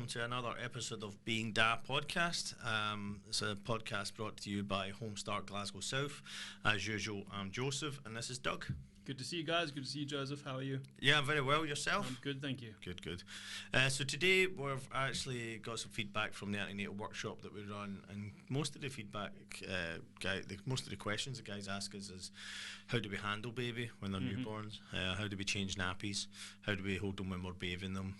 to another episode of Being Da podcast. It's a podcast brought to you by Homestart Glasgow South. As usual, I'm Joseph, and this is Doug. Good to see you guys. Good to see you, Joseph. How are you? Yeah, I'm very well. Yourself? I'm good, thank you. Good. So today we've actually got some feedback from the antenatal workshop that we run, and most of the feedback, most of the questions the guys ask us is, how do we handle baby when they're newborns? How do we change nappies? How do we hold them when we're bathing them?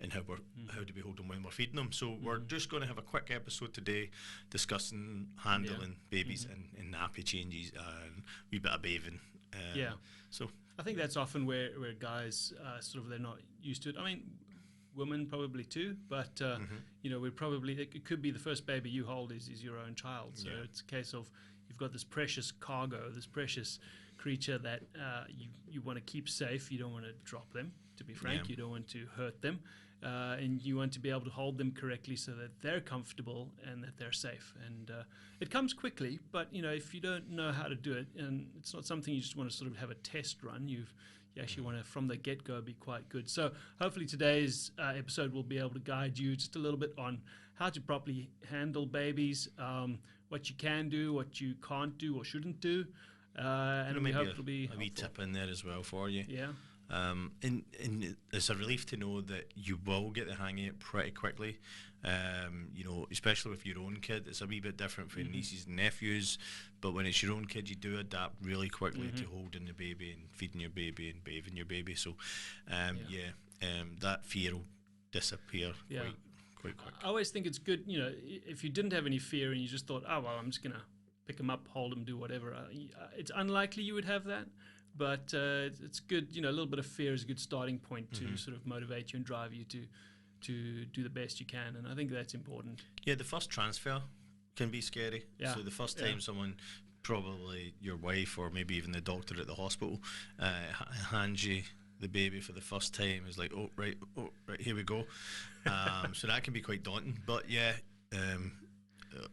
And how do we hold them when we're feeding them? So we're just going to have a quick episode today discussing handling babies and nappy changes and a wee bit of bathing. So I think that's often where guys they're not used to it. I mean, women probably too, but it could be the first baby you hold is your own child. So it's a case of you've got this precious cargo, this precious creature that you want to keep safe. You don't want to drop them, to be frank. You don't want to hurt them. And you want to be able to hold them correctly so that they're comfortable and that they're safe. And it comes quickly, but if you don't know how to do it, and it's not something you just want to sort of have a test run, you actually want to, from the get-go, be quite good. So hopefully today's episode will be able to guide you just a little bit on how to properly handle babies, what you can do, what you can't do or shouldn't do. And we hope it'll be a wee tip in there as well for you. Yeah. And it's a relief to know that you will get the hang of it pretty quickly. Especially with your own kid, it's a wee bit different for nieces and nephews. But when it's your own kid, you do adapt really quickly to holding the baby and feeding your baby and bathing your baby. So, that fear will disappear quite quick. I always think it's good, if you didn't have any fear and you just thought, oh, well, I'm just going to pick him up, hold him, do whatever. It's unlikely you would have that. But it's good, a little bit of fear is a good starting point to sort of motivate you and drive you to do the best you can. And I think that's important. Yeah, the first transfer can be scary. Yeah. So the first time someone, probably your wife or maybe even the doctor at the hospital, hands you the baby for the first time is like, oh, right, here we go. So that can be quite daunting. But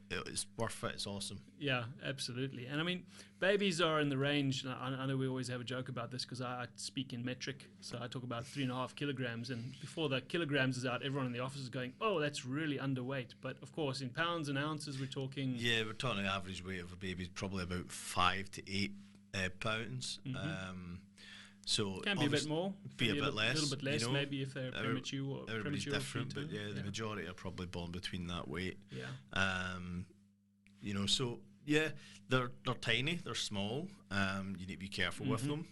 it's worth it. It's awesome. Yeah, absolutely. And I mean, babies are in the range. I know we always have a joke about this because I speak in metric. So I talk about 3.5 kilograms. And before the kilograms is out, everyone in the office is going, oh, that's really underweight. But of course, in pounds and ounces, we're talking. Yeah, we're talking the average weight of a baby is probably about 5 to 8 pounds. So can be a bit more, be a bit less, a little bit less, maybe if they're premature. Everybody's different, but the majority are probably born between that weight. They're tiny, they're small. You need to be careful with them.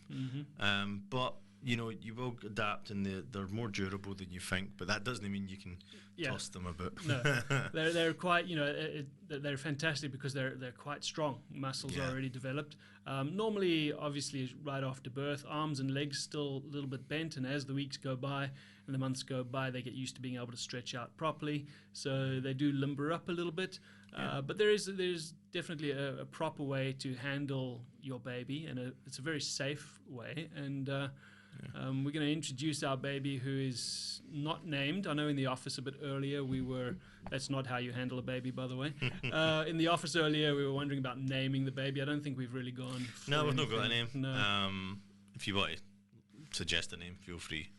But you will adapt, and they're more durable than you think. But that doesn't mean you can toss them about. No, they're quite. They're fantastic because they're quite strong. Muscles are already developed. Normally, obviously, right after birth, arms and legs still a little bit bent, and as the weeks go by and the months go by, they get used to being able to stretch out properly. So they do limber up a little bit. But there's definitely a proper way to handle your baby, and it's a very safe way. And we're going to introduce our baby, who is not named. I know in the office a bit earlier that's not how you handle a baby, by the way. In the office earlier we were wondering about naming the baby. I don't think we've really gone for No, we've not got a name. No. If you want to suggest a name, feel free.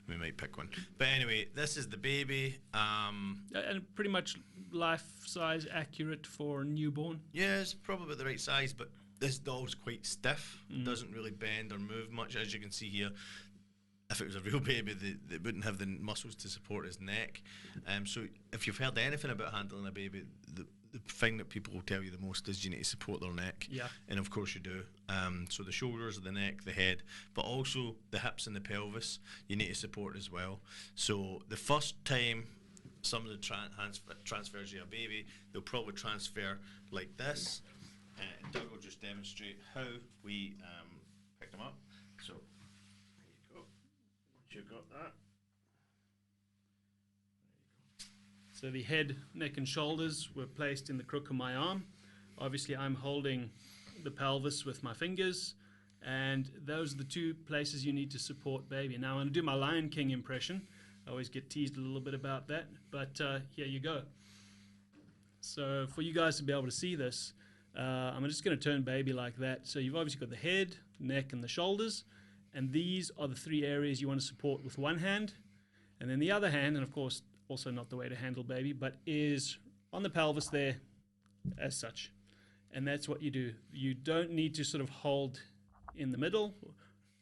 We might pick one. But anyway, this is the baby. And pretty much life size accurate for a newborn. Yeah, it's probably the right size, but this doll's quite stiff, doesn't really bend or move much, as you can see here. If it was a real baby, they wouldn't have the muscles to support his neck. So if you've heard anything about handling a baby, the thing that people will tell you the most is you need to support their neck. Yeah. And of course you do. So the shoulders, the neck, the head, but also the hips and the pelvis, you need to support as well. So the first time some of the transfers you a baby, they'll probably transfer like this. Doug will just demonstrate how we pick them up. So there you go. Once you've got that. So the head, neck and shoulders were placed in the crook of my arm. Obviously I'm holding the pelvis with my fingers, and those are the two places you need to support baby. Now I'm going to do my Lion King impression. I always get teased a little bit about that, but here you go. So for you guys to be able to see this, I'm just going to turn baby like that. So you've obviously got the head, neck, and the shoulders, and these are the three areas you want to support with one hand. And then the other hand, and of course also not the way to handle baby, but is on the pelvis there as such. And that's what you do. You don't need to sort of hold in the middle,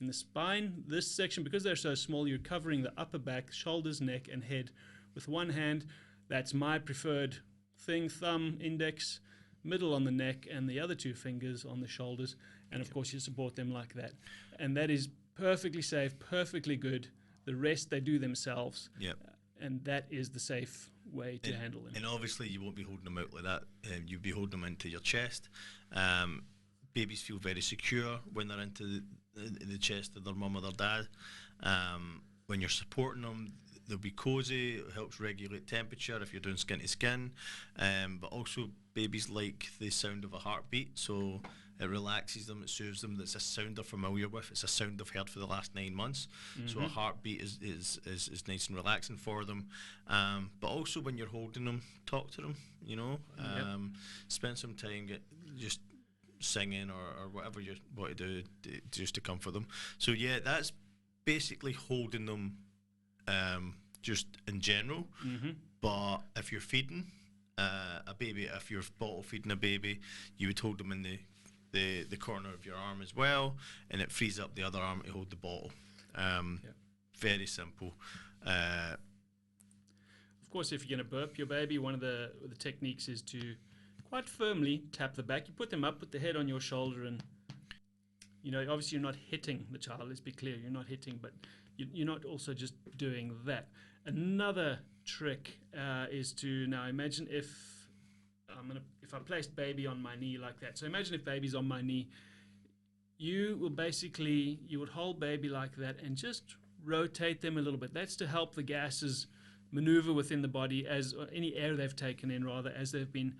in the spine. This section, because they're so small, you're covering the upper back, shoulders, neck, and head with one hand. That's my preferred thing: thumb, index, middle on the neck, and the other two fingers on the shoulders. And of course, you support them like that. And that is perfectly safe, perfectly good. The rest they do themselves. Yep. And that is the safe way to handle them. And obviously, you won't be holding them out like that. You'll be holding them into your chest. Babies feel very secure when they're into the chest of their mum or their dad. When you're supporting them, they'll be cozy. It helps regulate temperature if you're doing skin to skin. But also, babies like the sound of a heartbeat, so it relaxes them, it soothes them. It's a sound they're familiar with. It's a sound they've heard for the last 9 months. So a heartbeat is nice and relaxing for them. But also when you're holding them, talk to them. You know, spend some time just singing or whatever you want to do just to comfort them. So yeah, that's basically holding them just in general. But if you're feeding a baby, if you're bottle feeding a baby, you would hold them in the corner of your arm as well, and it frees up the other arm to hold the bottle. Very simple. Of course, if you're going to burp your baby, one of the techniques is to quite firmly tap the back. You put them up with the head on your shoulder, and you know, obviously you're not hitting the child. Let's be clear, you're not hitting, but you're not also just doing that. Another trick is to, now imagine if I placed baby on my knee like that. So imagine if baby's on my knee, you would hold baby like that and just rotate them a little bit. That's to help the gases maneuver within the body, as any air they've taken in, rather, as they've been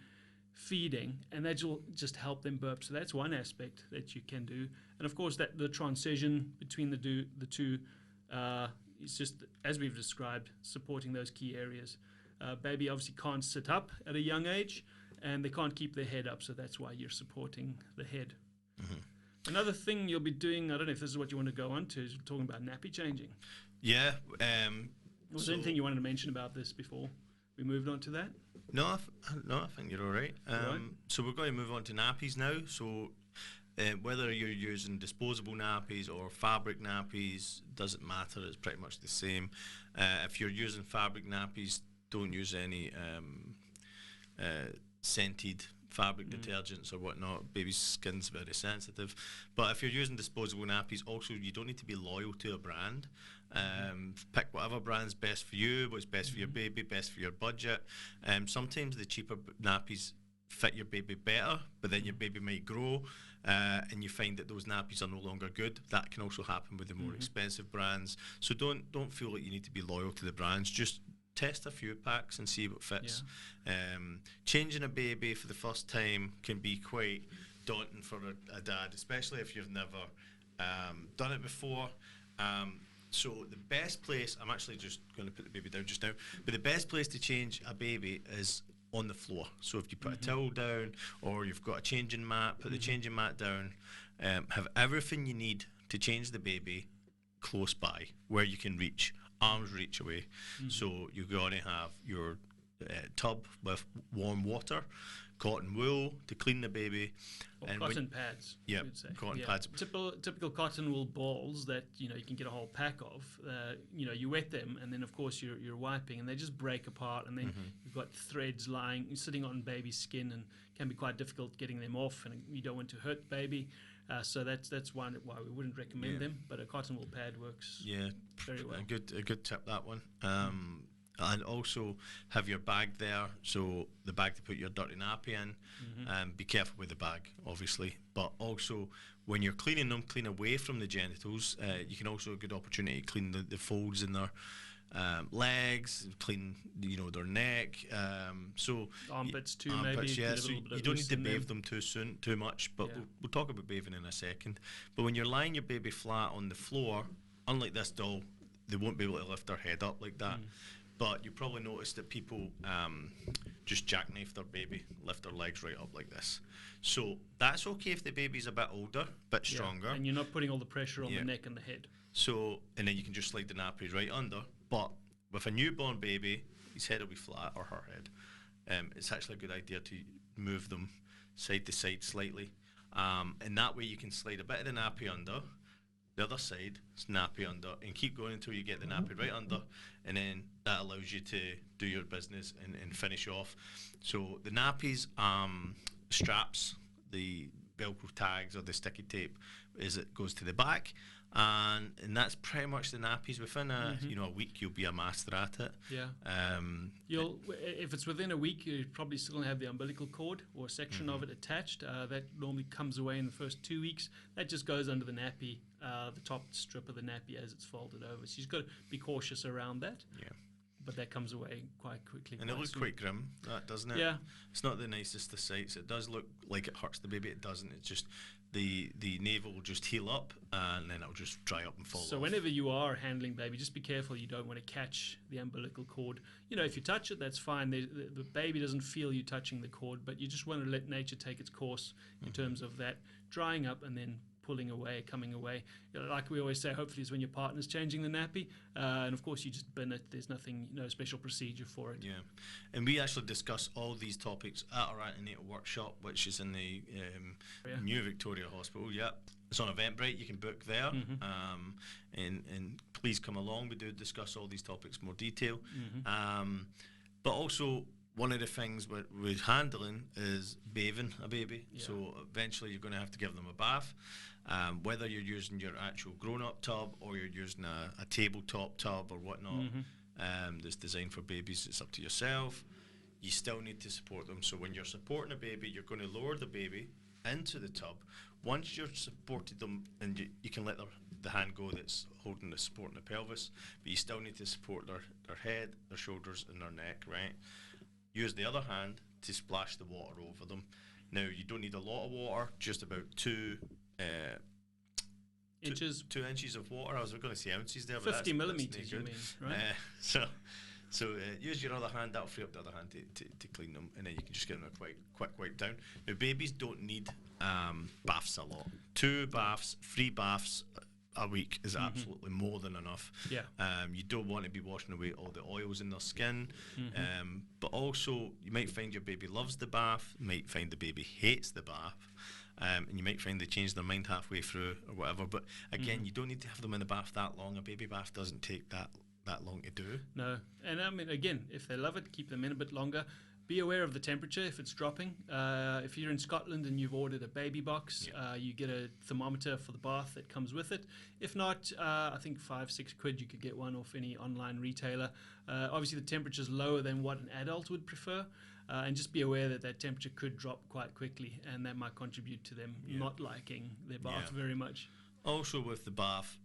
feeding, and that will just help them burp. So that's one aspect that you can do. And of course, that the transition between the two is just, as we've described, supporting those key areas. Baby obviously can't sit up at a young age, and they can't keep their head up, so that's why you're supporting the head. Another thing you'll be doing, I don't know if this is what you want to go on to, is talking about nappy changing. Yeah. Was there anything you wanted to mention about this before we moved on to that? No, I think you're all right. So we're going to move on to nappies now. So whether you're using disposable nappies or fabric nappies, doesn't matter. It's pretty much the same. If you're using fabric nappies, don't use any scented fabric detergents or whatnot. Baby's skin's very sensitive. But if you're using disposable nappies, also you don't need to be loyal to a brand. Pick whatever brand's best for you, what's best for your baby, best for your budget. Sometimes the cheaper nappies fit your baby better, but then your baby might grow and you find that those nappies are no longer good. That can also happen with the more expensive brands. So don't feel like you need to be loyal to the brands. Just test a few packs and see what fits. Changing a baby for the first time can be quite daunting for a dad, especially if you've never done it before. So the best place, I'm actually just going to put the baby down just now, but the best place to change a baby is on the floor. So if you put a towel down or you've got a changing mat, put the changing mat down. Have everything you need to change the baby close by, where you can reach, arm's reach away. So you're going to have your tub with warm water, cotton wool to clean the baby, and cotton pads. Yeah, cotton pads. Typical cotton wool balls that you can get a whole pack of. You wet them, and then of course you're wiping, and they just break apart, and then you've got threads sitting on baby's skin, and can be quite difficult getting them off, and you don't want to hurt baby. So that's why we wouldn't recommend them. But a cotton wool pad works. Very well. A good tip, that one. And also have your bag there, so the bag to put your dirty nappy in. Be careful with the bag, obviously, but also when you're cleaning them, clean away from the genitals. You can also, a good opportunity to clean the folds in their legs, clean their neck. So armpits too, armpits, maybe. Yeah, so you don't need to bathe them too much, but we'll talk about bathing in a second. But when you're lying your baby flat on the floor, unlike this doll, they won't be able to lift their head up like that. But you probably noticed that people just jackknife their baby, lift their legs right up like this. So that's okay if the baby's a bit older, a bit stronger. And you're not putting all the pressure on the neck and the head. So, and then you can just slide the nappy right under. But with a newborn baby, his head will be flat, or her head. It's actually a good idea to move them side to side slightly. And that way you can slide a bit of the nappy under, the other side, nappy under, and keep going until you get the nappy right under, and then that allows you to do your business and finish off. So the nappies, straps, the Velcro tags or the sticky tape, it goes to the back, and that's pretty much the nappies. Within a week, you'll be a master at it. Yeah. If it's within a week, you probably still have the umbilical cord or a section of it attached. That normally comes away in the first 2 weeks. That just goes under the nappy, the top strip of the nappy as it's folded over. So you've got to be cautious around that. Yeah. But that comes away quite quickly. And it looks quite grim, doesn't it? Yeah. It's not the nicest of sights. It does look like it hurts the baby. It doesn't. It's just the navel will just heal up, and then it'll just dry up and fall off. So whenever you are handling baby, just be careful you don't want to catch the umbilical cord. If you touch it, that's fine. The baby doesn't feel you touching the cord, but you just want to let nature take its course in terms of that drying up and then pulling away, coming away. Like we always say, hopefully it's when your partner's changing the nappy, and of course you just bin it. There's nothing, no special procedure for it. Yeah, and we actually discuss all these topics at our antenatal workshop, which is in the New Victoria Hospital. Yeah, it's on Eventbrite. You can book there, and please come along. We do discuss all these topics in more detail, but also, one of the things with handling is bathing a baby. Yeah. So eventually you're going to have to give them a bath. Whether you're using your actual grown-up tub or you're using a tabletop tub or whatnot that's designed for babies, it's up to yourself. You still need to support them. So when you're supporting a baby, you're going to lower the baby into the tub. Once you've supported them, and you can let the hand go that's holding the support in the pelvis, but you still need to support their head, their shoulders, and their neck, right? Use the other hand to splash the water over them. Now, you don't need a lot of water, just about 2 inches. 2 inches of water. I was going to say ounces there, 50 millimeters, you mean, right? So use your other hand. That'll free up the other hand to clean them, and then you can just get them a quick wipe down. Now, babies don't need baths a lot. 2 baths, 3 baths a week is absolutely more than enough. Yeah. You don't want to be washing away all the oils in their skin, but also you might find your baby loves the bath, you might find the baby hates the bath, and you might find they change their mind halfway through or whatever. But again, you don't need to have them in the bath that long. A baby bath doesn't take that long to do. No, and I mean, again, if they love it, keep them in a bit longer. Be aware of the temperature if it's dropping. If you're in Scotland and you've ordered a baby box, you get a thermometer for the bath that comes with it. If not, I think £5-6 you could get one off any online retailer. Obviously, the temperature's lower than what an adult would prefer. And just be aware that temperature could drop quite quickly, and that might contribute to them not liking their bath very much. Also with the bath,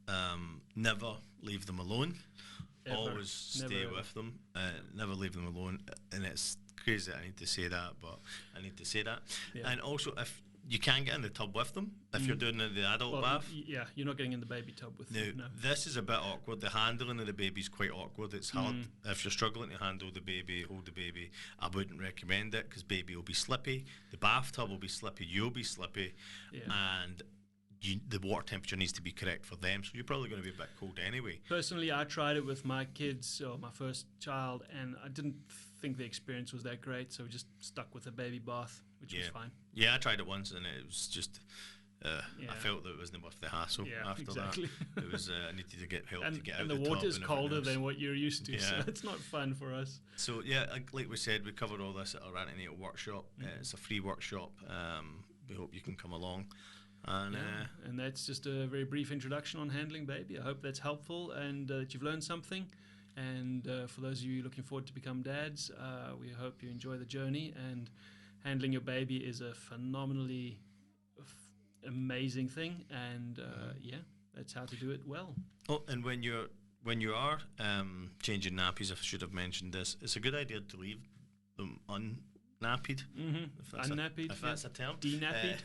never leave them alone. Ever. Always stay with them. Never leave them alone. And it's crazy that I need to say that, but I need to say that. Yeah. And also, if you can get in the tub with them, if you're doing the adult bath. Yeah, you're not getting in the baby tub with them. No. This is a bit awkward. The handling of the baby is quite awkward. It's hard. If you're struggling to handle the baby, hold the baby, I wouldn't recommend it, because baby will be slippy, the bathtub will be slippy, you'll be slippy, and the water temperature needs to be correct for them, so you're probably going to be a bit cold anyway. Personally, I tried it with my kids, or my first child, and I didn't think the experience was that great, so we just stuck with a baby bath, which was fine. Yeah, I tried it once, and it was just I felt that it wasn't worth the hassle after that. It was I needed to get help to get out and the tub. And the water's colder than what you're used to, so it's not fun for us. So like we said, we covered all this at our antenatal workshop. It's a free workshop. We hope you can come along. And that's just a very brief introduction on handling baby. I hope that's helpful and that you've learned something. And for those of you looking forward to become dads, we hope you enjoy the journey. And handling your baby is a phenomenally amazing thing. And that's how to do it well. Oh, and when you are changing nappies, I should have mentioned this. It's a good idea to leave them nappied, unnappied, if that's a term. Denappied.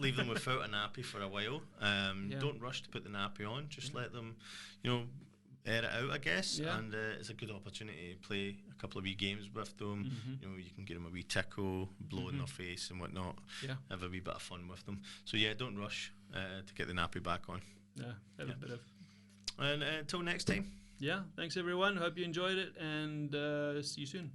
Leave them without a nappy for a while. Don't rush to put the nappy on. Just let them, air it out, I guess. And it's a good opportunity to play a couple of wee games with them. You can get them a wee tickle, blow in their face and whatnot. Have a wee bit of fun with them. So don't rush to get the nappy back on. Have a bit of. And until next time. Yeah, thanks everyone. Hope you enjoyed it, and see you soon.